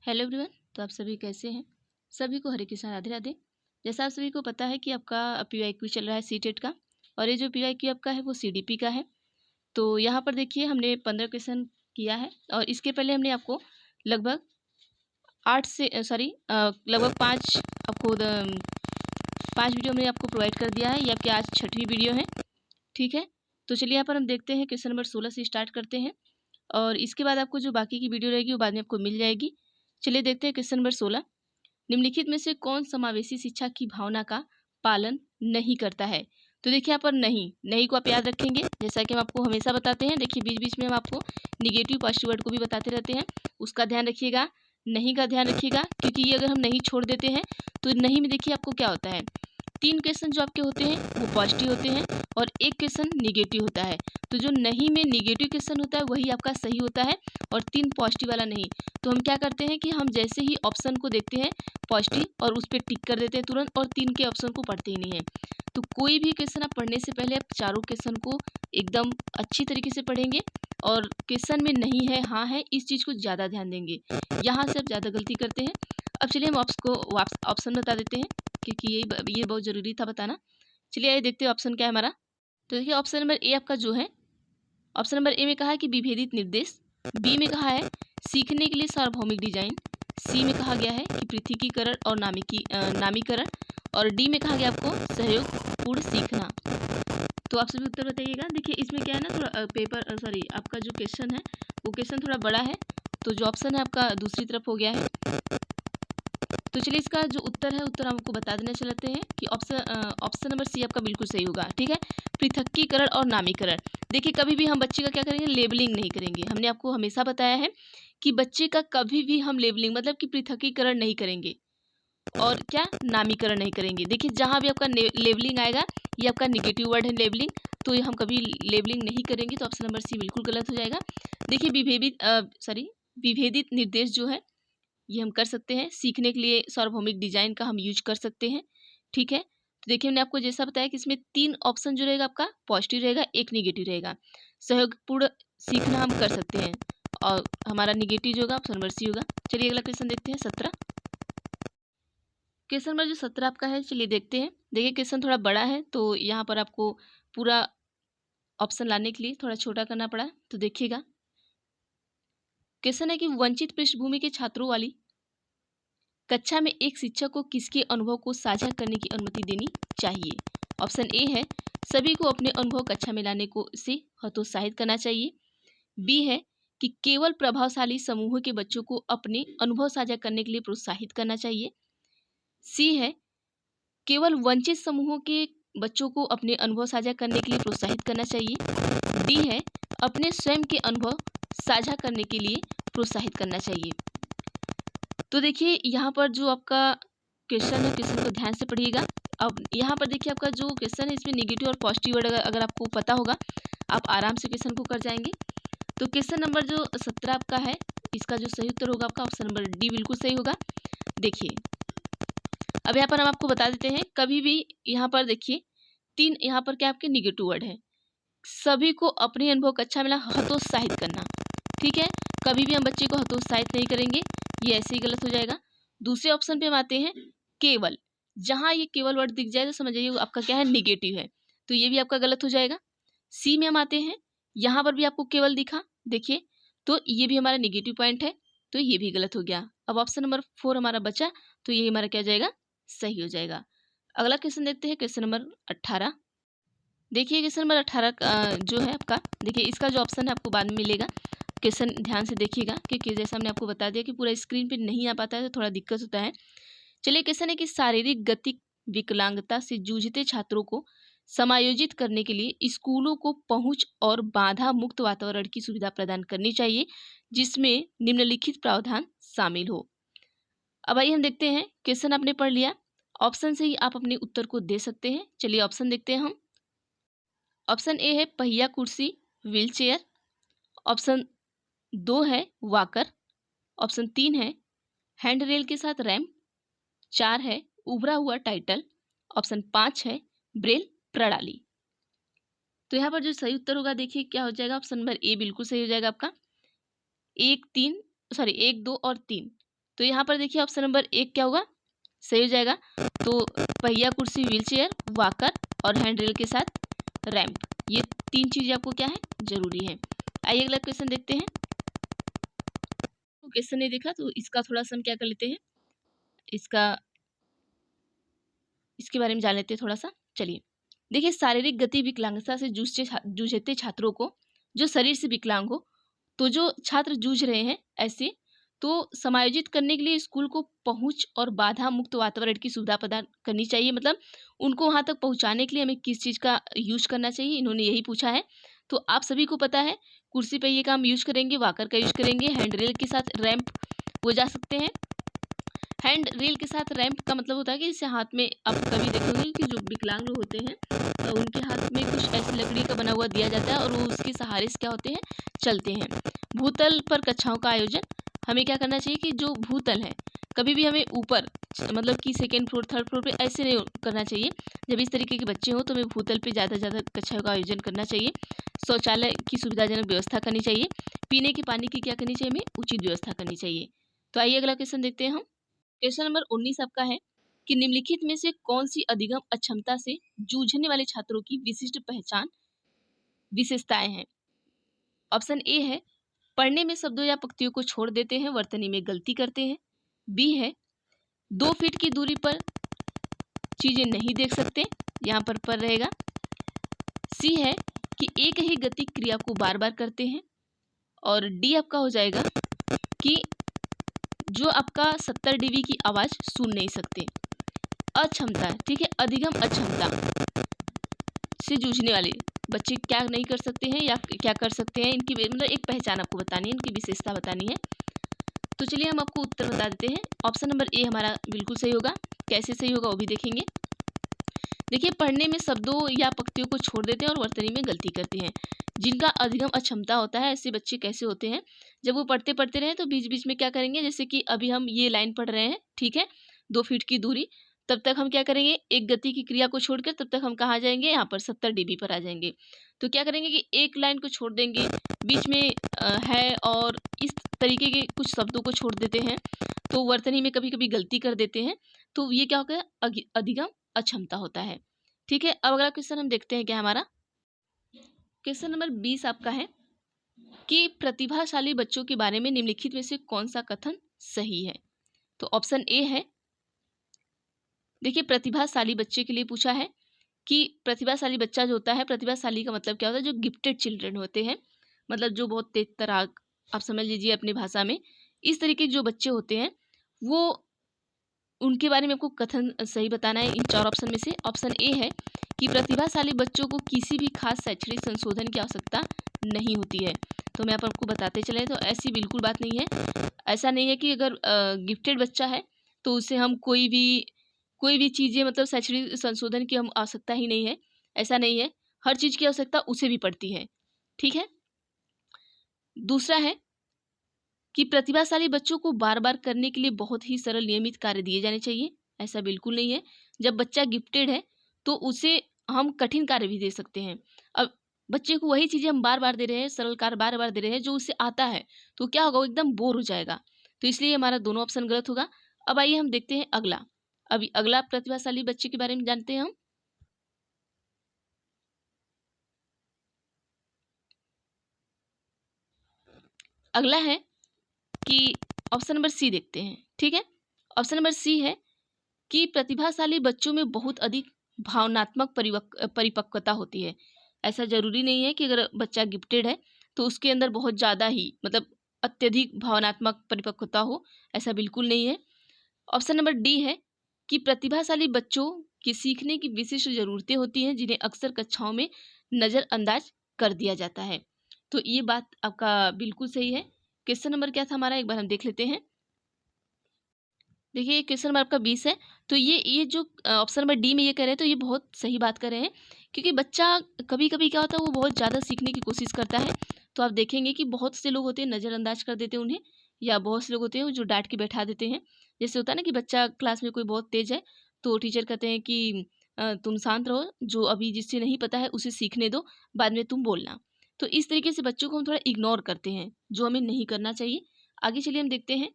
Hello everyone. तो आप सभी कैसे हैं? सभी को हरे कृष्णा, राधे राधे। जैसा आप सभी को पता है कि आपका पीवाईक्यू चल रहा है सीटेट का, और ये जो पीवाईक्यू आपका है वो सीडीपी का है। तो यहाँ पर देखिए हमने 15 क्वेश्चन किया है, और इसके पहले हमने आपको लगभग 8 से लगभग 5 आपको 5 वीडियो हमने आपको प्रोवाइड कर दिया है। ये आपकी आज 6वीं वीडियो है, ठीक है। तो चलिए यहाँ पर हम देखते हैं, क्वेश्चन नंबर 16 से स्टार्ट करते हैं, और इसके बाद आपको जो बाकी की वीडियो रहेगी वो बाद में आपको मिल जाएगी। चलिए देखते हैं क्वेश्चन नंबर 16। निम्नलिखित में से कौन समावेशी शिक्षा की भावना का पालन नहीं करता है? तो देखिए यहाँ पर नहीं नहीं को आप याद रखेंगे, जैसा कि हम आपको हमेशा बताते हैं। देखिए बीच बीच में हम आपको निगेटिव पॉजिटिव वर्ड को भी बताते रहते हैं, उसका ध्यान रखिएगा, नहीं का ध्यान रखिएगा, क्योंकि ये अगर हम नहीं छोड़ देते हैं तो नहीं में देखिए आपको क्या होता है, 3 क्वेश्चन जो आपके होते हैं वो पॉजिटिव होते हैं और 1 क्वेश्चन निगेटिव होता है। तो जो नहीं में निगेटिव क्वेश्चन होता है वही आपका सही होता है, और 3 पॉजिटिव वाला नहीं। तो हम क्या करते हैं कि हम जैसे ही ऑप्शन को देखते हैं पॉजिटिव, और उस पर टिक कर देते हैं तुरंत, और 3 के ऑप्शन को पढ़ते ही नहीं है। तो कोई भी क्वेश्चन आप पढ़ने से पहले आप चारों क्वेश्चन को एकदम अच्छी तरीके से पढ़ेंगे, और क्वेश्चन में नहीं है हाँ है इस चीज़ को ज़्यादा ध्यान देंगे। यहाँ से आप ज़्यादा गलती करते हैं। अब चलिए हम ऑप्शन बता देते हैं, क्योंकि ये बहुत ज़रूरी था बताना। चलिए आइए देखते हैं ऑप्शन क्या है हमारा। तो देखिए ऑप्शन नंबर ए आपका जो है, ऑप्शन नंबर ए में कहा है कि विभेदित निर्देश, बी में कहा है सीखने के लिए सार्वभौमिक डिजाइन, सी में कहा गया है कि पृथकीकरण और नामीकरण, और डी में कहा गया आपको सहयोगपूर्ण सीखना। तो आप सभी उत्तर बताइएगा। देखिए इसमें क्या है ना, थोड़ा आपका जो क्वेश्चन है वो क्वेश्चन थोड़ा बड़ा है, तो जो ऑप्शन है आपका दूसरी तरफ हो गया है। तो चलिए इसका जो उत्तर है, उत्तर हमको बता देना चलते हैं कि ऑप्शन नंबर सी आपका बिल्कुल सही होगा, ठीक है। पृथकीकरण और नामीकरण। देखिए कभी भी हम बच्चे का क्या करेंगे, लेबलिंग नहीं करेंगे। हमने आपको हमेशा बताया है कि बच्चे का कभी भी हम लेबलिंग मतलब कि पृथकीकरण नहीं करेंगे, और क्या नामीकरण नहीं करेंगे। देखिए जहाँ भी आपका लेबलिंग आएगा, ये आपका निगेटिव वर्ड है लेबलिंग, तो ये हम कभी लेबलिंग नहीं करेंगे। तो ऑप्शन नंबर सी बिल्कुल गलत हो जाएगा। देखिए विभेदित निर्देश जो है ये हम कर सकते हैं, सीखने के लिए सार्वभौमिक डिजाइन का हम यूज कर सकते हैं, ठीक है। तो देखिए हमने आपको जैसा बताया कि इसमें 3 ऑप्शन जो रहेगा आपका पॉजिटिव रहेगा, 1 निगेटिव रहेगा। सहयोगपूर्ण सीखना हम कर सकते हैं, और हमारा निगेटिव जो होगा ऑप्शन नंबर सी होगा। चलिए अगला क्वेश्चन देखते हैं 17। क्वेश्चन नंबर जो 17 आपका है, चलिए देखते हैं। देखिए क्वेश्चन थोड़ा बड़ा है, तो यहाँ पर आपको पूरा ऑप्शन लाने के लिए थोड़ा छोटा करना पड़ा, तो देखिएगा। क्वेश्चन है कि वंचित पृष्ठभूमि के छात्रों वाली कक्षा में एक शिक्षक को किसके अनुभव को साझा करने की अनुमति देनी चाहिए? ऑप्शन ए है सभी को अपने अनुभव कक्षा में लाने को से हतोत्साहित करना चाहिए। बी है कि केवल प्रभावशाली समूहों के बच्चों को अपने अनुभव साझा करने के लिए प्रोत्साहित करना चाहिए। सी है केवल वंचित समूहों के बच्चों को अपने अनुभव साझा करने के लिए प्रोत्साहित करना चाहिए। डी है अपने स्वयं के अनुभव साझा करने के लिए प्रोत्साहित करना चाहिए। तो देखिए यहाँ पर जो आपका क्वेश्चन है, क्वेश्चन को ध्यान से पढ़िएगा। अब यहाँ पर देखिए आपका जो क्वेश्चन है इसमें निगेटिव और पॉजिटिव वर्ड अगर आपको पता होगा, आप आराम से क्वेश्चन को कर जाएंगे। तो क्वेश्चन नंबर जो 17 आपका है, इसका जो सही उत्तर होगा आपका ऑप्शन नंबर डी बिल्कुल सही होगा। देखिए अब यहाँ पर हम आपको बता देते हैं, कभी भी यहाँ पर देखिए 3 यहाँ पर क्या आपके निगेटिव वर्ड है। सभी को अपने अनुभव कक्षा में हतोत्साहित करना, ठीक है। कभी भी हम बच्चे को हतोत्साहित नहीं करेंगे, ये ऐसे ही गलत हो जाएगा। दूसरे ऑप्शन पे हम आते हैं केवल, जहां ये केवल वर्ड दिख जाए तो समझ जाइए आपका क्या है, निगेटिव है, तो ये भी आपका गलत हो जाएगा। सी में हम आते हैं, यहाँ पर भी आपको केवल दिखा, देखिए, तो ये भी हमारा निगेटिव पॉइंट है, तो ये भी गलत हो गया। अब ऑप्शन नंबर 4 हमारा बचा, तो ये हमारा क्या जाएगा, सही हो जाएगा। अगला क्वेश्चन देखते हैं, क्वेश्चन नंबर 18। देखिए क्वेश्चन नंबर 18 जो है आपका, देखिए इसका जो ऑप्शन है आपको बाद में मिलेगा। क्वेश्चन ध्यान से देखिएगा, क्योंकि जैसा हमने आपको बता दिया कि पूरा स्क्रीन पे नहीं आ पाता है तो थोड़ा दिक्कत होता है। चलिए क्वेश्चन है कि शारीरिक गति विकलांगता से जूझते छात्रों को समायोजित करने के लिए स्कूलों को पहुंच और बाधा मुक्त वातावरण की सुविधा प्रदान करनी चाहिए, जिसमें निम्नलिखित प्रावधान शामिल हो। अब आइए हम देखते हैं, क्वेश्चन आपने पढ़ लिया, ऑप्शन से ही आप अपने उत्तर को दे सकते हैं। चलिए ऑप्शन देखते हैं हम। ऑप्शन ए है पहिया कुर्सी व्हील चेयर, ऑप्शन 2 है वॉकर, ऑप्शन 3 है हैंड रेल के साथ रैंप, 4 है उभरा हुआ टाइटल, ऑप्शन 5 है ब्रेल प्रणाली। तो यहाँ पर जो सही उत्तर होगा देखिए क्या हो जाएगा, ऑप्शन नंबर ए बिल्कुल सही हो जाएगा आपका। 1 2 और 3, तो यहाँ पर देखिए ऑप्शन नंबर 1 क्या होगा, सही हो जाएगा। तो पहिया, कुर्सी, व्हीलचेयर, वॉकर और हैंड रेल के साथ रैंप, ये 3 चीज़ें आपको क्या है, जरूरी है। आइए अगला क्वेश्चन देखते हैं। तो क्वेश्चन नहीं देखा तो इसका थोड़ा सा हम क्या कर लेते हैं, इसके बारे में जान लेते हैं थोड़ा सा। चलिए देखिए, शारीरिक गति विकलांगता से जूझते छात्रों को, जो शरीर से विकलांग हो, तो जो छात्र जूझ रहे हैं ऐसे, तो समायोजित करने के लिए स्कूल को पहुंच और बाधा मुक्त वातावरण की सुविधा प्रदान करनी चाहिए। मतलब उनको वहां तक पहुंचाने के लिए हमें किस चीज़ का यूज करना चाहिए, इन्होंने यही पूछा है। तो आप सभी को पता है, कुर्सी पहिए का हम यूज करेंगे, वाकर का यूज करेंगे, हैंड रेल के साथ रैंप वो जा सकते हैं। हैंड रेल के साथ रैंप का मतलब होता है कि जैसे हाथ में, आप कभी देखेंगे कि जो विकलांग लोग होते हैं तो उनके हाथ में कुछ ऐसी लकड़ी का बना हुआ दिया जाता है और वो उसके सहारे से क्या होते हैं, चलते हैं। भूतल पर कक्षाओं का आयोजन, हमें क्या करना चाहिए कि जो भूतल है कभी भी हमें ऊपर, मतलब कि सेकेंड फ्लोर थर्ड फ्लोर पे ऐसे नहीं करना चाहिए। जब इस तरीके के बच्चे हों तो हमें भूतल पे ज़्यादा से ज़्यादा कक्षाओं का आयोजन करना चाहिए। शौचालय की सुविधाजनक व्यवस्था करनी चाहिए। पीने के पानी की क्या करनी चाहिए, हमें उचित व्यवस्था करनी चाहिए। तो आइए अगला क्वेश्चन देखते हैं हम। क्वेश्चन नंबर 19 आपका है कि निम्नलिखित में से कौन सी अधिगम अक्षमता से जूझने वाले छात्रों की विशिष्ट पहचान विशेषताएं हैं। ऑप्शन ए है, पढ़ने में शब्दों या पंक्तियों को छोड़ देते हैं, वर्तनी में गलती करते हैं। बी है, 2 फीट की दूरी पर चीजें नहीं देख सकते, यहाँ पर रहेगा। सी है कि एक ही गति क्रिया को बार बार करते हैं। और डी आपका हो जाएगा कि जो आपका 70 डीबी की आवाज सुन नहीं सकते। अक्षमता, ठीक है, अधिगम अक्षमता से जूझने वाले बच्चे क्या नहीं कर सकते हैं या क्या कर सकते हैं, इनकी मतलब एक पहचान आपको बतानी है, इनकी विशेषता बतानी है। तो चलिए हम आपको उत्तर बता देते हैं। ऑप्शन नंबर ए हमारा बिल्कुल सही होगा। कैसे सही होगा वो भी देखेंगे। देखिए, पढ़ने में शब्दों या पंक्तियों को छोड़ देते हैं और वर्तनी में गलती करते हैं। जिनका अधिगम अक्षमता होता है, ऐसे बच्चे कैसे होते हैं, जब वो पढ़ते पढ़ते रहे तो बीच बीच में क्या करेंगे, जैसे कि अभी हम ये लाइन पढ़ रहे हैं, ठीक है, 2 फीट की दूरी, तब तक हम क्या करेंगे, एक गति की क्रिया को छोड़कर तब तक हम कहाँ जाएंगे, यहाँ पर 70 डीबी पर आ जाएंगे। तो क्या करेंगे कि एक लाइन को छोड़ देंगे, बीच में है और इस तरीके के कुछ शब्दों को छोड़ देते हैं, तो वर्तनी में कभी कभी गलती कर देते हैं। तो ये क्या होता है, अधिगम अक्षमता होता है। ठीक है, अब अगला क्वेश्चन हम देखते हैं क्या हमारा। क्वेश्चन नंबर 20 आपका है कि प्रतिभाशाली बच्चों के बारे में निम्नलिखित में से कौन सा कथन सही है। तो ऑप्शन ए है, देखिए प्रतिभाशाली बच्चे के लिए पूछा है कि प्रतिभाशाली बच्चा जो होता है, प्रतिभाशाली का मतलब क्या होता है, जो गिफ्टेड चिल्ड्रन होते हैं, मतलब जो बहुत तेज तराक, आप समझ लीजिए अपनी भाषा में, इस तरीके के जो बच्चे होते हैं, वो उनके बारे में आपको कथन सही बताना है इन 4 ऑप्शन में से। ऑप्शन ए है कि प्रतिभाशाली बच्चों को किसी भी खास शैक्षणिक संशोधन की आवश्यकता नहीं होती है। तो मैं आपको बताते चले, तो ऐसी बिल्कुल बात नहीं है। ऐसा नहीं है कि अगर गिफ्टेड बच्चा है तो उसे हम कोई भी चीज़ें, मतलब शैक्षणिक संशोधन की हम आवश्यकता ही नहीं है, ऐसा नहीं है। हर चीज़ की आवश्यकता उसे भी पड़ती है, ठीक है। दूसरा है कि प्रतिभाशाली बच्चों को बार बार करने के लिए बहुत ही सरल नियमित कार्य दिए जाने चाहिए, ऐसा बिल्कुल नहीं है। जब बच्चा गिफ्टेड है तो उसे हम कठिन कार्य भी दे सकते हैं। अब बच्चे को वही चीज़ें हम बार बार दे रहे हैं, सरल कार्य बार बार दे रहे हैं जो उसे आता है, तो क्या होगा, वो एकदम बोर हो जाएगा। तो इसलिए हमारा दोनों ऑप्शन गलत होगा। अब आइए हम देखते हैं अगला। अभी अगला प्रतिभाशाली बच्चे के बारे में जानते हैं हम। अगला है कि ऑप्शन नंबर सी देखते हैं, ठीक है। ऑप्शन नंबर सी है कि प्रतिभाशाली बच्चों में बहुत अधिक भावनात्मक परिपक्वता होती है। ऐसा ज़रूरी नहीं है कि अगर बच्चा गिफ्टेड है तो उसके अंदर बहुत ज़्यादा ही, मतलब अत्यधिक भावनात्मक परिपक्वता हो, ऐसा बिल्कुल नहीं है। ऑप्शन नंबर डी है कि प्रतिभाशाली बच्चों की सीखने की विशिष्ट ज़रूरतें होती हैं जिन्हें अक्सर कक्षाओं में नज़रअंदाज कर दिया जाता है। तो ये बात आपका बिल्कुल सही है। क्वेश्चन नंबर क्या था हमारा, एक बार हम देख लेते हैं। देखिए क्वेश्चन नंबर आपका 20 है। तो ये जो ऑप्शन नंबर डी में ये कह रहे हैं, तो ये बहुत सही बात कर रहे हैं, क्योंकि बच्चा कभी कभी क्या होता है, वो बहुत ज़्यादा सीखने की कोशिश करता है। तो आप देखेंगे कि बहुत से लोग होते हैं नज़रअंदाज कर देते हैं उन्हें, या बहुत से लोग होते हैं जो डांट के बैठा देते हैं। जैसे होता है ना कि बच्चा क्लास में कोई बहुत तेज है तो टीचर कहते हैं कि तुम शांत रहो, जो अभी जिससे नहीं पता है उसे सीखने दो, बाद में तुम बोलना। तो इस तरीके से बच्चों को हम थोड़ा इग्नोर करते हैं, जो हमें नहीं करना चाहिए। आगे चलिए हम देखते हैं।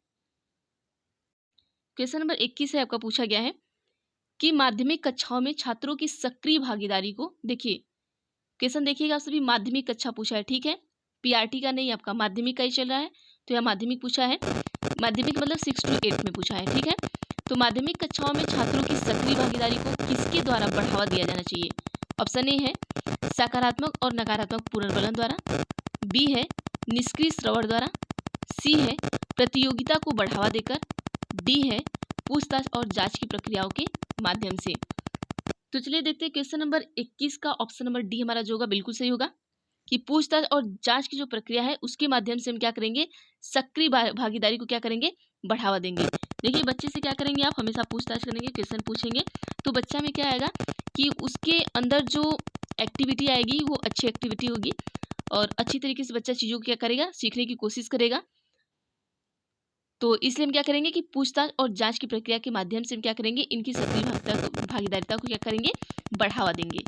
क्वेश्चन नंबर 21 है, आपका पूछा गया है कि माध्यमिक कक्षाओं में छात्रों की सक्रिय भागीदारी को, देखिए क्वेश्चन देखिएगा, आप सभी माध्यमिक कक्षा पूछा है, ठीक है, पीआरटी का नहीं, आपका माध्यमिक का ही चल रहा है, तो यह माध्यमिक पूछा है, माध्यमिक मतलब 6 to 8 में पूछा है, ठीक है। तो माध्यमिक कक्षाओं में छात्रों की सक्रिय भागीदारी को किसके द्वारा बढ़ावा दिया जाना चाहिए? ऑप्शन ए है सकारात्मक और नकारात्मक पुनर्वलन द्वारा, बी है निष्क्रिय श्रवण द्वारा, सी है प्रतियोगिता को बढ़ावा देकर, डी है पूछताछ और जांच की प्रक्रियाओं के माध्यम से। तो चलिए देखते हैं क्वेश्चन नंबर 21 का ऑप्शन नंबर डी हमारा जो होगा बिल्कुल सही होगा कि पूछताछ और जांच की जो प्रक्रिया है उसके माध्यम से हम क्या करेंगे, सक्रिय भागीदारी को क्या करेंगे, बढ़ावा देंगे। देखिए बच्चे से क्या करेंगे, आप हमेशा पूछताछ करेंगे, क्वेश्चन पूछेंगे, तो बच्चा में क्या आएगा कि उसके अंदर जो एक्टिविटी आएगी वो अच्छी एक्टिविटी होगी और अच्छी तरीके से बच्चा चीज़ों को क्या करेगा, सीखने की कोशिश करेगा। तो इसलिए हम क्या करेंगे कि पूछताछ और जांच की प्रक्रिया के माध्यम से हम क्या करेंगे, इनकी सक्रिय भागीदारिता को क्या करेंगे, बढ़ावा देंगे।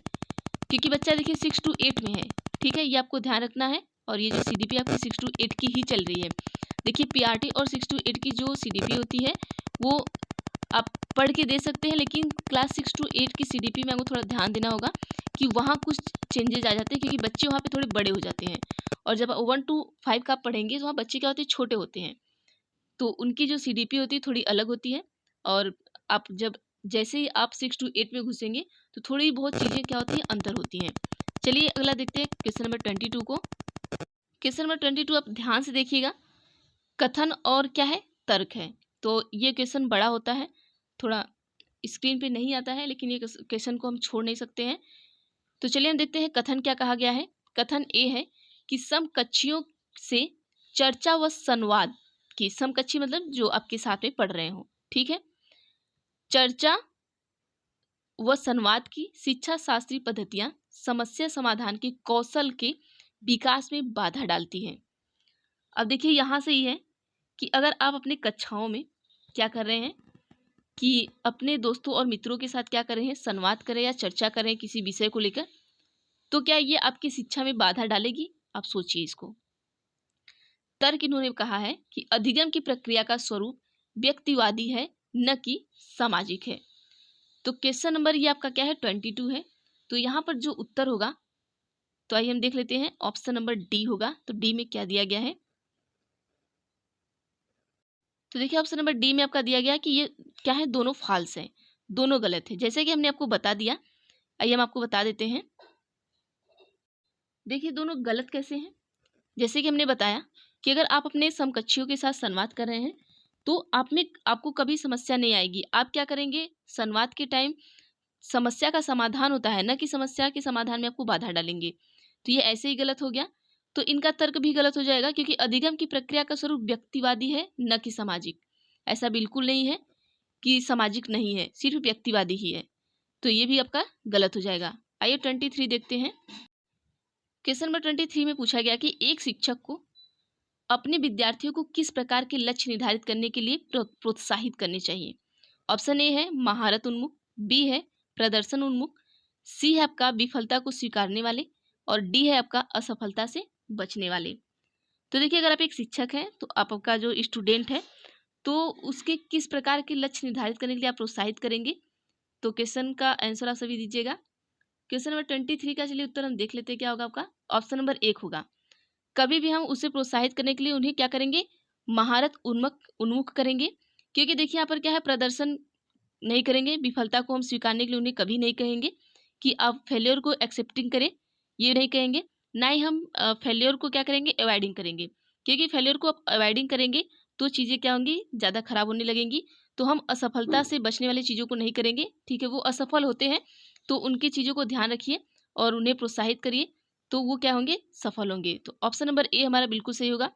क्योंकि बच्चा देखिए 6 to 8 में है, ठीक है, ये आपको ध्यान रखना है। और ये जो सीडीपी आपकी 6 to 8 की ही चल रही है। देखिए पीआरटी और 6 to 8 की जो सीडीपी होती है वो आप पढ़ के दे सकते हैं, लेकिन क्लास 6 to 8 की सीडीपी में आपको थोड़ा ध्यान देना होगा कि वहाँ कुछ चेंजेज आ जाते हैं, क्योंकि बच्चे वहाँ पे थोड़े बड़े हो जाते हैं। और जब 1 to 5 का आप पढ़ेंगे तो वहाँ बच्चे क्या होते हैं, छोटे होते हैं, तो उनकी जो सीडीपी होती है थोड़ी अलग होती है। और आप जब जैसे ही आप 6 to 8 में घुसेंगे तो थोड़ी बहुत चीज़ें क्या होती हैं, अंतर होती हैं। चलिए अगला देखते हैं क्वेश्चन नंबर 22 को। क्वेश्चन नंबर 22 आप ध्यान से देखिएगा, कथन और क्या है, तर्क है। तो ये क्वेश्चन बड़ा होता है, थोड़ा स्क्रीन पे नहीं आता है, लेकिन ये क्वेश्चन को हम छोड़ नहीं सकते हैं। तो चलिए हम देखते हैं कथन क्या कहा गया है। कथन ए है कि समकक्षियों से चर्चा व संवाद की, समकक्षी मतलब जो आपके साथ में पढ़ रहे हो, ठीक है, चर्चा व संवाद की शिक्षा शास्त्रीय पद्धतियां समस्या समाधान के कौशल के विकास में बाधा डालती हैं। अब देखिए यहाँ से ही है कि अगर आप अपने कक्षाओं में क्या कर रहे हैं कि अपने दोस्तों और मित्रों के साथ क्या कर रहे हैं, संवाद करें या चर्चा करें किसी विषय को लेकर, तो क्या ये आपकी शिक्षा में बाधा डालेगी? आप सोचिए इसको। तर्क इन्होंने कहा है कि अधिगम की प्रक्रिया का स्वरूप व्यक्तिवादी है, न कि सामाजिक है। तो क्वेश्चन नंबर ये आपका क्या है, 22 है। तो यहाँ पर जो उत्तर होगा, तो आइए हम देख लेते हैं, ऑप्शन नंबर डी होगा। तो डी में क्या दिया गया है, तो देखिए ऑप्शन नंबर डी में आपका दिया गया कि ये क्या है, दोनों फॉल्स हैं, दोनों गलत है। जैसे कि हमने आपको बता दिया, आइए हम आपको बता देते हैं। देखिए दोनों गलत कैसे हैं, जैसे कि हमने बताया कि अगर आप अपने समकक्षियों के साथ संवाद कर रहे हैं तो आपको कभी समस्या नहीं आएगी। आप क्या करेंगे, संवाद के टाइम समस्या का समाधान होता है, न कि समस्या के समाधान में आपको बाधा डालेंगे। तो ये ऐसे ही गलत हो गया। तो इनका तर्क भी गलत हो जाएगा, क्योंकि अधिगम की प्रक्रिया का स्वरूप व्यक्तिवादी है, न कि सामाजिक। ऐसा बिल्कुल नहीं है कि सामाजिक नहीं है, सिर्फ व्यक्तिवादी ही है। तो ये भी आपका गलत हो जाएगा। आइए 23 देखते हैं। क्वेश्चन नंबर 23 में पूछा गया कि एक शिक्षक को अपने विद्यार्थियों को किस प्रकार के लक्ष्य निर्धारित करने के लिए प्रोत्साहित करने चाहिए। ऑप्शन ए है महारत उन्मुख, बी है प्रदर्शन उन्मुख, सी है आपका विफलता को स्वीकारने वाले, और डी है आपका असफलता से बचने वाले। तो देखिए अगर आप एक शिक्षक हैं तो आपका जो स्टूडेंट है तो उसके किस प्रकार के लक्ष्य निर्धारित करने के लिए आप प्रोत्साहित करेंगे। तो क्वेश्चन का आंसर आप सभी दीजिएगा। क्वेश्चन नंबर 23 का चलिए उत्तर हम देख लेते हैं क्या होगा आपका। ऑप्शन नंबर 1 होगा, कभी भी हम उसे प्रोत्साहित करने के लिए उन्हें क्या करेंगे, महारत उन्मुख करेंगे। क्योंकि देखिए यहाँ पर क्या है, प्रदर्शन नहीं करेंगे, विफलता को हम स्वीकारने के लिए उन्हें कभी नहीं कहेंगे कि आप फेलियर को एक्सेप्टिंग करें, ये नहीं कहेंगे। ना ही हम फेलियर को क्या करेंगे, अवॉइडिंग करेंगे, क्योंकि फेलियर को आप अवॉइडिंग करेंगे तो चीज़ें क्या होंगी, ज़्यादा खराब होने लगेंगी। तो हम असफलता से बचने वाली चीज़ों को नहीं करेंगे, ठीक है। वो असफल होते हैं तो उनकी चीज़ों को ध्यान रखिए और उन्हें प्रोत्साहित करिए, तो वो क्या होंगे, सफल होंगे। तो ऑप्शन नंबर ए हमारा बिल्कुल सही होगा।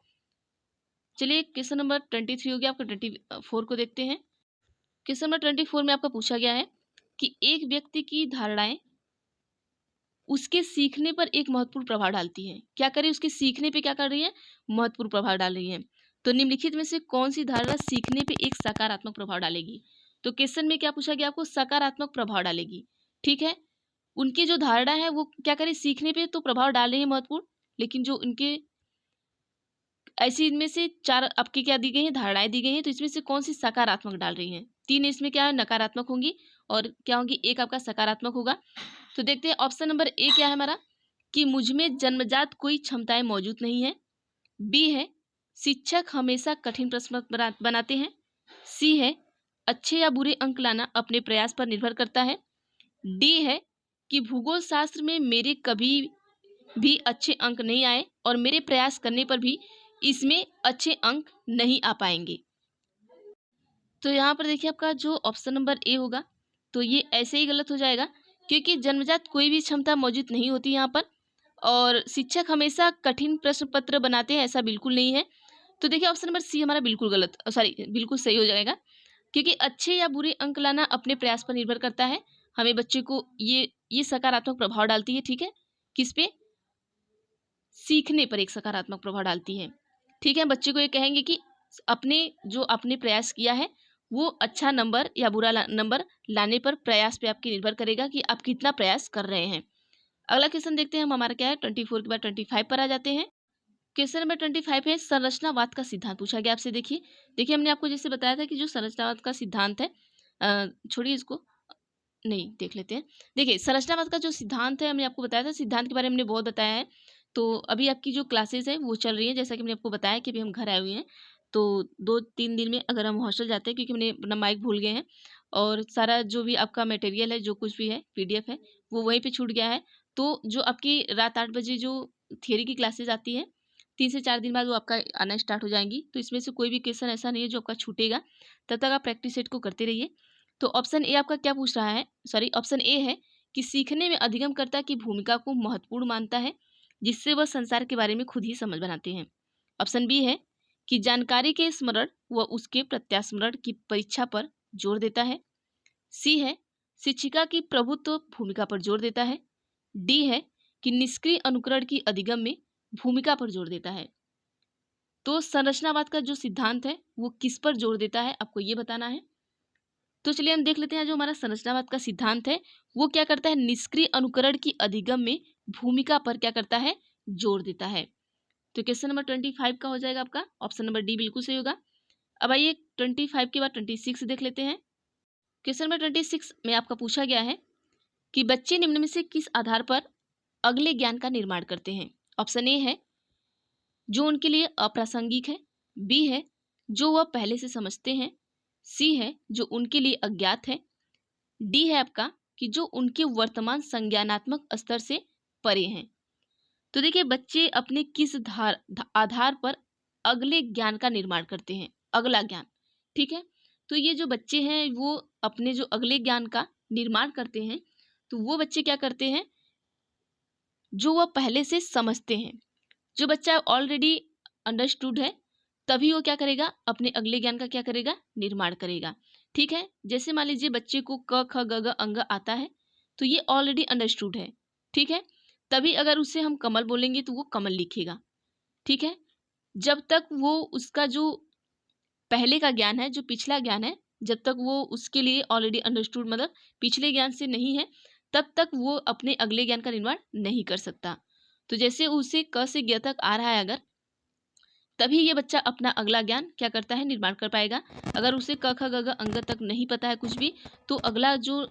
चलिए क्वेश्चन नंबर 23 हो गया, आपका 24 को देखते हैं। क्वेश्चन नंबर 24 में आपका पूछा गया है कि एक व्यक्ति की धारणाएं उसके सीखने पर एक महत्वपूर्ण प्रभाव डालती हैं। क्या करें, उसके सीखने पे क्या कर रही है, महत्वपूर्ण प्रभाव डाल रही है। तो निम्नलिखित में से कौन सी धारणा सीखने पे एक सकारात्मक प्रभाव डालेगी। तो क्वेश्चन में क्या पूछा गया आपको, सकारात्मक प्रभाव डालेगी, ठीक है। उनकी जो धारणा है वो क्या करें, सीखने पे तो प्रभाव डाल रही है महत्वपूर्ण, लेकिन जो उनके ऐसी इनमें से 4 आपकी क्या दी गई हैं, धारणाएँ दी गई हैं, तो इसमें से कौन-सी सकारात्मक डाल रही हैं? 3 इसमें क्या है, नकारात्मक होंगी और क्या होंगी, 1 आपका सकारात्मक होगा। तो देखते हैं ऑप्शन नंबर ए क्या है हमारा, कि मुझ में जन्मजात कोई क्षमताएँ मौजूद नहीं हैं। बी है, शिक्षक हमेशा कठिन प्रश्न बनाते हैं। सी है, अच्छे या बुरे अंक लाना अपने प्रयास पर निर्भर करता है। डी है कि भूगोल शास्त्र में मेरे कभी भी अच्छे अंक नहीं आए और मेरे प्रयास करने पर भी इसमें अच्छे अंक नहीं आ पाएंगे। तो यहाँ पर देखिए आपका जो ऑप्शन नंबर ए होगा, तो ये ऐसे ही गलत हो जाएगा, क्योंकि जन्मजात कोई भी क्षमता मौजूद नहीं होती यहाँ पर, और शिक्षक हमेशा कठिन प्रश्न पत्र बनाते हैं, ऐसा बिल्कुल नहीं है। तो देखिए ऑप्शन नंबर सी हमारा बिल्कुल गलत, सॉरी बिल्कुल सही हो जाएगा, क्योंकि अच्छे या बुरे अंक लाना अपने प्रयास पर निर्भर करता है। हमें बच्चे को ये सकारात्मक प्रभाव डालती है, ठीक है, किस पे, सीखने पर एक सकारात्मक प्रभाव डालती है। ठीक है, बच्चे को ये कहेंगे कि अपने जो आपने प्रयास किया है वो अच्छा नंबर या बुरा नंबर लाने पर प्रयास पे आपकी निर्भर करेगा कि आप कितना प्रयास कर रहे हैं। अगला क्वेश्चन देखते हैं हम, हमारा क्या है 24 के बाद 25 पर आ जाते हैं। क्वेश्चन नंबर 25 है, संरचनावाद का सिद्धांत पूछा गया आपसे। देखिए देखिए हमने आपको जैसे बताया था कि जो संरचनावाद का सिद्धांत है, छोड़िए इसको, नहीं देख लेते हैं। देखिए संरचनावाद का जो सिद्धांत है, हमने आपको बताया था, सिद्धांत के बारे में हमने बहुत बताया है। तो अभी आपकी जो क्लासेस है वो चल रही है, जैसा कि मैंने आपको बताया कि अभी हम घर आए हुए हैं, तो 2-3 दिन में अगर हम हॉस्टल जाते हैं, क्योंकि हमने अपना माइक भूल गए हैं और सारा जो भी आपका मटेरियल है, जो कुछ भी है पीडीएफ है, वो वहीं पे छूट गया है। तो जो आपकी रात 8 बजे जो थियरी की क्लासेस आती है, 3 से 4 दिन बाद वो आपका आना स्टार्ट हो जाएंगी। तो इसमें से कोई भी क्वेश्चन ऐसा नहीं है जो आपका छूटेगा, तब तक आप प्रैक्टिस सेट को करते रहिए। तो ऑप्शन ए आपका क्या पूछ रहा है, सॉरी ऑप्शन ए है कि सीखने में अधिगमकर्ता की भूमिका को महत्वपूर्ण मानता है, जिससे वह संसार के बारे में खुद ही समझ बनाते हैं। ऑप्शन बी है कि जानकारी के स्मरण व उसके प्रत्यास्मरण की परीक्षा पर जोर देता है। सी है शिक्षिका की प्रभुत्व भूमिका पर जोर देता है। डी है कि निष्क्रिय अनुकरण की अधिगम में भूमिका पर जोर देता है। तो संरचनावाद का जो सिद्धांत है वो किस पर जोर देता है, आपको ये बताना है। तो चलिए हम देख लेते हैं, जो हमारा संरचनावाद का सिद्धांत है वो क्या करता है, निष्क्रिय अनुकरण की अधिगम में भूमिका पर क्या करता है, जोर देता है। तो क्वेश्चन नंबर 25 का हो जाएगा आपका ऑप्शन नंबर डी बिल्कुल सही होगा। अब आइए 25 के बाद 26 देख लेते हैं। क्वेश्चन नंबर 26 में आपका पूछा गया है कि बच्चे निम्न में से किस आधार पर अगले ज्ञान का निर्माण करते हैं। ऑप्शन ए है जो उनके लिए अप्रासंगिक है। बी है जो वह पहले से समझते हैं। सी है जो उनके लिए अज्ञात है। डी है आपका कि जो उनके वर्तमान संज्ञानात्मक स्तर से परे हैं। तो देखिए बच्चे अपने किस आधार पर अगले ज्ञान का निर्माण करते हैं, अगला ज्ञान, ठीक है। तो ये जो बच्चे हैं वो अपने जो अगले ज्ञान का निर्माण करते हैं, तो वो बच्चे क्या करते हैं, जो वह पहले से समझते हैं। जो बच्चा ऑलरेडी अंडरस्टूड है, तभी वो क्या करेगा, अपने अगले ज्ञान का क्या करेगा, निर्माण करेगा। ठीक है, जैसे मान लीजिए बच्चे को क ख ग घ अंग आता है, तो ये ऑलरेडी अंडरस्टूड है, ठीक है। तभी अगर उससे हम कमल बोलेंगे तो वो कमल लिखेगा, ठीक है। जब तक वो उसका जो पहले का ज्ञान है, जो पिछला ज्ञान है, जब तक वो उसके लिए ऑलरेडी अंडरस्टूड मतलब पिछले ज्ञान से नहीं है, तब तक वो अपने अगले ज्ञान का निर्माण नहीं कर सकता। तो जैसे उसे क से ग तक आ रहा है अगर, तभी ये बच्चा अपना अगला ज्ञान क्या करता है, निर्माण कर पाएगा। अगर उसे क ख ग घ अंग तक नहीं पता है कुछ भी, तो अगला जो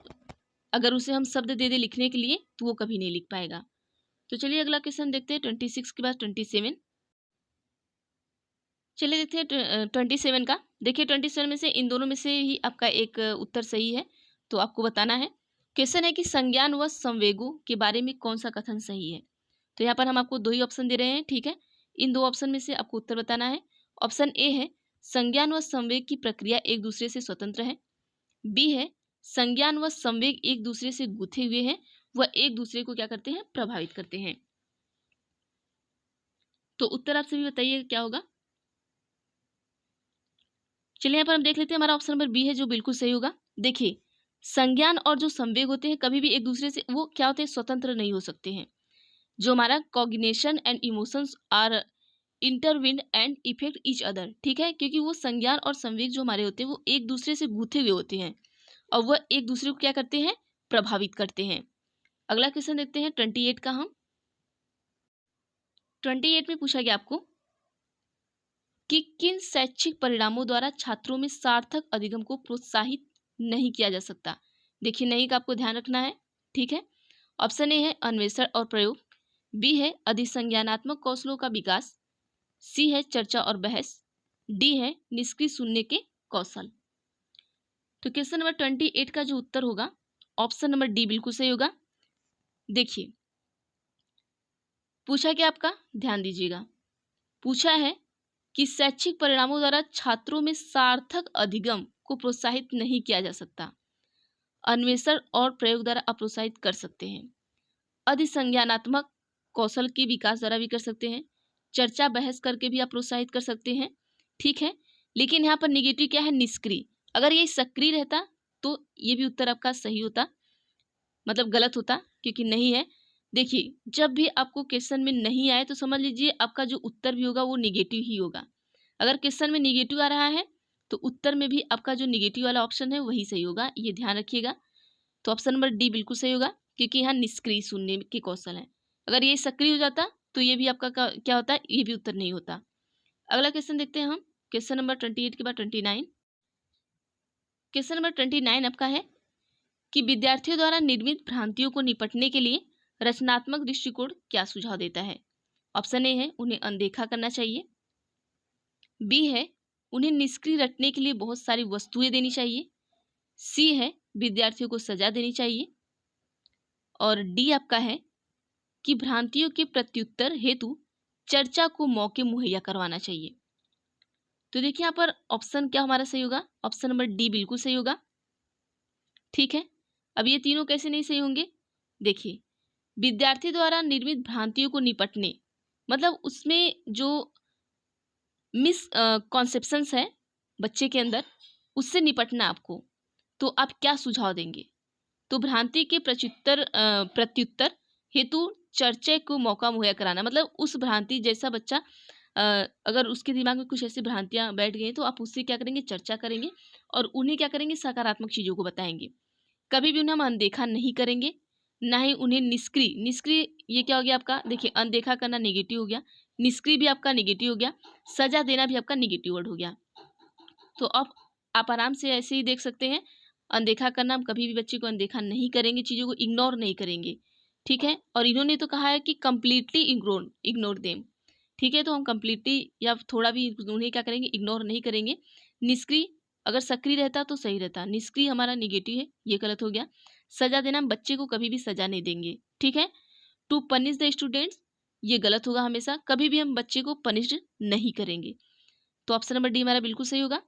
अगर उसे हम शब्द दे दे लिखने के लिए, तो वो कभी नहीं लिख पाएगा। तो चलिए अगला क्वेश्चन देखते हैं 26 के बाद 27। चलिए देखते हैं 27 का। देखिए 27 में से इन दोनों में से ही आपका एक उत्तर सही है, तो आपको बताना है। क्वेश्चन है कि संज्ञान व संवेगों के बारे में कौन सा कथन सही है। तो यहाँ पर हम आपको 2 ही ऑप्शन दे रहे हैं, ठीक है। इन 2 ऑप्शन में से आपको उत्तर बताना है। ऑप्शन ए है संज्ञान व संवेग की प्रक्रिया एक दूसरे से स्वतंत्र है। बी है संज्ञान व संवेग एक दूसरे से गुथे हुए हैं, वह एक दूसरे को क्या करते हैं, प्रभावित करते हैं। तो उत्तर आप सभी बताइए क्या होगा। चलिए यहाँ पर हम देख लेते हैं, हमारा ऑप्शन नंबर बी है जो बिल्कुल सही होगा। देखिए संज्ञान और जो संवेग होते हैं कभी भी एक दूसरे से वो क्या होते हैं, स्वतंत्र नहीं हो सकते हैं। जो हमारा cognition and emotions are intertwined and effect each other, ठीक है, क्योंकि वो संज्ञान और संवेग जो हमारे होते हैं वो एक दूसरे से गुथे हुए होते हैं और वह एक दूसरे को क्या करते हैं, प्रभावित करते हैं। अगला क्वेश्चन देखते हैं 28 का। हम 28 में पूछा गया आपको कि किन शैक्षिक परिणामों द्वारा छात्रों में सार्थक अधिगम को प्रोत्साहित नहीं किया जा सकता। देखिए नहीं का आपको ध्यान रखना है, ठीक है। ऑप्शन ए है अन्वेषण और प्रयोग, बी है अधिसंज्ञानात्मक कौशलों का विकास, सी है चर्चा और बहस, डी है निष्क्रिय सुनने के कौशल। तो क्वेश्चन नंबर 28 का जो उत्तर होगा ऑप्शन नंबर डी बिल्कुल सही होगा। देखिए पूछा क्या आपका, ध्यान दीजिएगा, पूछा है कि शैक्षिक परिणामों द्वारा छात्रों में सार्थक अधिगम को प्रोत्साहित नहीं किया जा सकता। अन्वेषण और प्रयोग द्वारा आप प्रोत्साहित कर सकते हैं, अधिसंज्ञानात्मक कौशल के विकास द्वारा भी कर सकते हैं, चर्चा बहस करके भी आप प्रोत्साहित कर सकते हैं, ठीक है। लेकिन यहाँ पर निगेटिव क्या है, निष्क्रिय। अगर ये सक्रिय रहता तो ये भी उत्तर आपका सही होता, मतलब गलत होता, क्योंकि नहीं है। देखिए जब भी आपको क्वेश्चन में नहीं आए तो समझ लीजिए आपका जो उत्तर भी होगा वो निगेटिव ही होगा। अगर क्वेश्चन में निगेटिव आ रहा है तो उत्तर में भी आपका जो निगेटिव वाला ऑप्शन है वही सही होगा, ये ध्यान रखिएगा। तो ऑप्शन नंबर डी बिल्कुल सही होगा, क्योंकि यहाँ निष्क्रिय सुनने के कौशल है। अगर ये सक्रिय हो जाता तो ये भी आपका क्या होता है, ये भी उत्तर नहीं होता। अगला क्वेश्चन देखते हैं हम, क्वेश्चन नंबर 28 के बाद 29। क्वेश्चन नंबर 29 आपका है कि विद्यार्थियों द्वारा निर्मित भ्रांतियों को निपटने के लिए रचनात्मक दृष्टिकोण क्या सुझाव देता है। ऑप्शन ए है उन्हें अनदेखा करना चाहिए, बी है उन्हें निष्क्रिय रटने के लिए बहुत सारी वस्तुएं देनी चाहिए, सी है विद्यार्थियों को सजा देनी चाहिए, और डी आपका है कि भ्रांतियों के प्रत्युत्तर हेतु चर्चा को मौके मुहैया करवाना चाहिए। तो देखिए यहाँ पर ऑप्शन क्या हमारा सही होगा, ऑप्शन नंबर डी बिल्कुल सही होगा, ठीक है। अब ये तीनों कैसे नहीं सही होंगे, देखिए विद्यार्थी द्वारा निर्मित भ्रांतियों को निपटने, मतलब उसमें जो मिस कॉन्सेप्शंस है बच्चे के अंदर, उससे निपटना आपको, तो आप क्या सुझाव देंगे। तो भ्रांति के प्रत्युत्तर हेतु चर्चा को मौका मुहैया कराना, मतलब उस भ्रांति जैसा बच्चा अगर उसके दिमाग में कुछ ऐसी भ्रांतियां बैठ गई तो आप उससे क्या करेंगे, चर्चा करेंगे और उन्हें क्या करेंगे, सकारात्मक चीज़ों को बताएंगे। कभी भी उन्हें हम अनदेखा नहीं करेंगे, ना ही उन्हें निष्क्रिय, निष्क्रिय ये क्या हो गया आपका, देखिए अनदेखा करना नेगेटिव हो गया, निष्क्रिय भी आपका नेगेटिव हो गया, सजा देना भी आपका नेगेटिव वर्ड हो गया। तो अब आप आराम से ऐसे ही देख सकते हैं, अनदेखा करना, हम कभी भी बच्चे को अनदेखा नहीं करेंगे, चीज़ों को इग्नोर नहीं करेंगे, ठीक है। और इन्होंने तो कहा है कि कंप्लीटली इग्नोर देम, ठीक है। तो हम कंप्लीटली या थोड़ा भी उन्हें क्या करेंगे, इग्नोर नहीं करेंगे। निष्क्रिय अगर सक्रिय रहता तो सही रहता, निष्क्रिय हमारा निगेटिव है, ये गलत हो गया। सजा देना, हम बच्चे को कभी भी सजा नहीं देंगे, ठीक है। टू पनिश द स्टूडेंट्स, ये गलत होगा, हमेशा कभी भी हम बच्चे को पनिश नहीं करेंगे। तो ऑप्शन नंबर डी हमारा बिल्कुल सही होगा।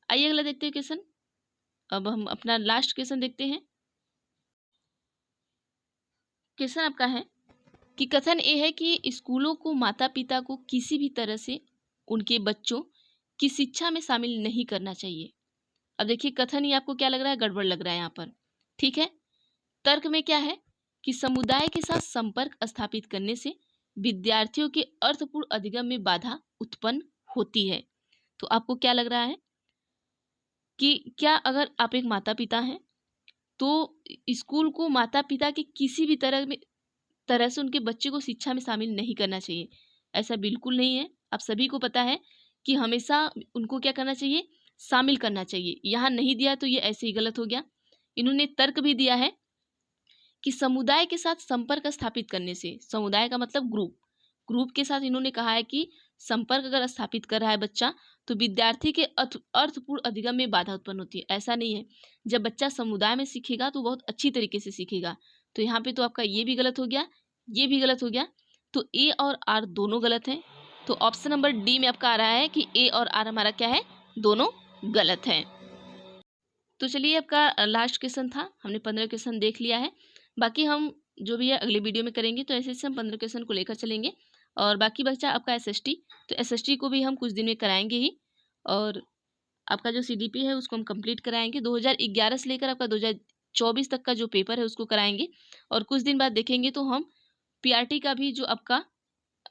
आइए अगला देखते हैं क्वेश्चन। अब हम अपना लास्ट क्वेश्चन देखते हैं। क्वेश्चन आपका है कि कथन ये है कि स्कूलों को माता पिता को किसी भी तरह से उनके बच्चों की शिक्षा में शामिल नहीं करना चाहिए। अब देखिए कथन ही आपको क्या लग रहा है, गड़बड़ लग रहा है यहाँ पर, ठीक है। तर्क में क्या है कि समुदाय के साथ संपर्क स्थापित करने से विद्यार्थियों के अर्थपूर्ण अधिगम में बाधा उत्पन्न होती है। तो आपको क्या लग रहा है कि क्या अगर आप एक माता पिता हैं तो स्कूल को माता पिता के किसी भी तरह से उनके बच्चे को शिक्षा में शामिल नहीं करना चाहिए। ऐसा बिल्कुल नहीं है। आप सभी को पता है कि हमेशा उनको क्या करना चाहिए, शामिल करना चाहिए। यहाँ नहीं दिया तो ये ऐसे ही गलत हो गया। इन्होंने तर्क भी दिया है कि समुदाय के साथ संपर्क स्थापित करने से, समुदाय का मतलब ग्रुप के साथ इन्होंने कहा है कि संपर्क अगर स्थापित कर रहा है बच्चा तो विद्यार्थी के अर्थपूर्ण अधिगम में बाधा उत्पन्न होती है। ऐसा नहीं है, जब बच्चा समुदाय में सीखेगा तो बहुत अच्छी तरीके से सीखेगा। तो यहाँ पे तो आपका ये भी गलत हो गया, ये भी गलत हो गया। तो ए और आर दोनों गलत हैं। तो ऑप्शन नंबर डी में आपका आ रहा है कि ए और आर हमारा क्या है, दोनों गलत हैं। तो चलिए आपका लास्ट क्वेश्चन था, हमने 15 क्वेश्चन देख लिया है। बाकी हम जो भी है अगले वीडियो में करेंगे। तो ऐसे हम 15 क्वेश्चन को लेकर चलेंगे। और बाकी बच्चा आपका एसएसटी, तो एसएसटी को भी हम कुछ दिन में कराएंगे ही। और आपका जो सीडीपी है उसको हम कंप्लीट कराएंगे। 2011 से लेकर आपका 2024 तक का जो पेपर है उसको कराएंगे। और कुछ दिन बाद देखेंगे तो हम पीआरटी का भी जो आपका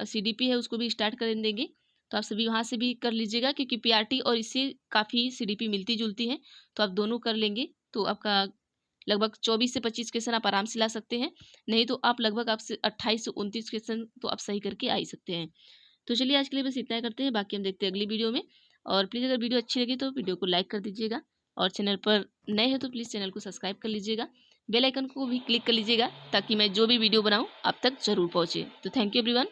सीडीपी है उसको भी स्टार्ट कर देंगे। तो आप सभी वहाँ से भी कर लीजिएगा, क्योंकि पीआरटी और इससे काफ़ी सीडीपी मिलती जुलती हैं। तो आप दोनों कर लेंगे तो आपका लगभग 24 से 25 क्वेश्चन आप आराम से ला सकते हैं। नहीं तो आप लगभग आपसे 28 से 29 क्वेश्चन तो आप सही करके आ ही सकते हैं। तो चलिए आज के लिए बस इतना ही करते हैं, बाकी हम देखते हैं अगली वीडियो में। और प्लीज़ अगर वीडियो अच्छी लगी तो वीडियो को लाइक कर दीजिएगा, और चैनल पर नए हैं तो प्लीज़ चैनल को सब्सक्राइब कर लीजिएगा, बेल आइकन को भी क्लिक कर लीजिएगा ताकि मैं जो भी वीडियो बनाऊँ आप तक ज़रूर पहुँचे। तो थैंक यू एवरीवन।